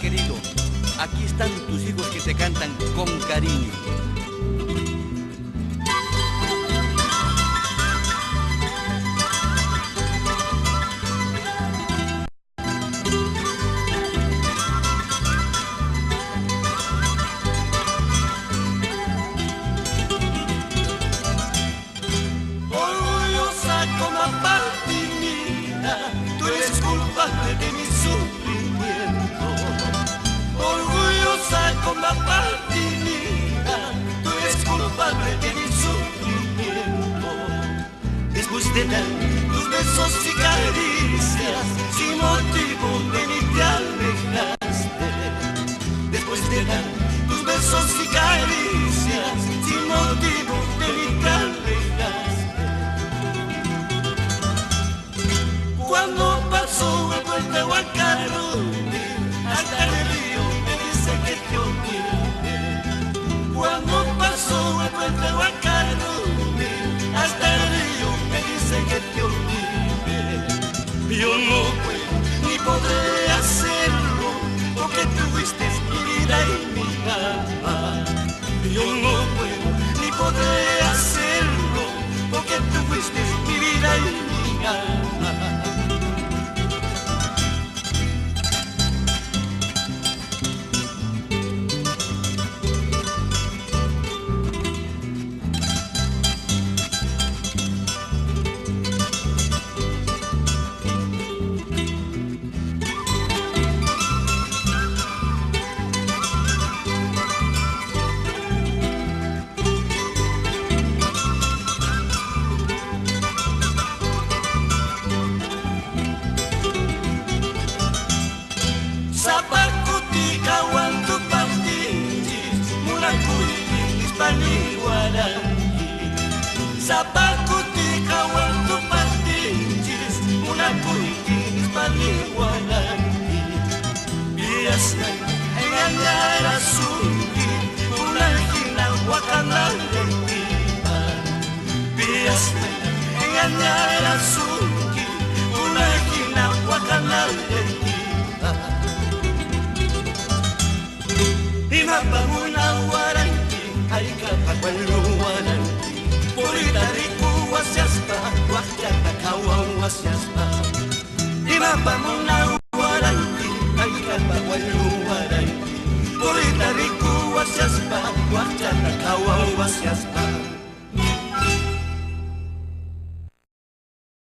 querido, aquí están tus hijos que te cantan con cariño. Orgullosa como Martinina, tú eres culpable de mi sufrimiento. Orgullosa como Martinina, tú eres culpable de mi sufrimiento. Después de dar tus besos y caricias, sin motivo de mí te alejaste. Después de dar tus besos y caricias, sin motivo de mí te alejaste. Cuando pasó el puente Huancarubi, hasta el río me dice que te olvide. Cuando pasó el puente Huancarubi, hasta el río me dice que te olvide. Yo no puedo ni podré hacerlo, porque tú fuiste mi vida y mi alma. Yo no puedo ni podré hacerlo, porque tú fuiste mi vida y mi alma. Zapacutica wantu partinjis, munakuitis paniwarangi. Zapacutica wantu partinjis, munakuitis paniwarangi. Biasnya engañar a Suki, una hina wakanalentiba. Biasnya engañar a Suki, una hina wakanalentiba. Imapamuna waranti, aikapakwalu waranti. Purita riku wasiaspa, wakyata kawan wasiaspa. Imapamuna waranti, aikapakwalu waranti. Purita riku wasiaspa, wakyata kawan wasiaspa.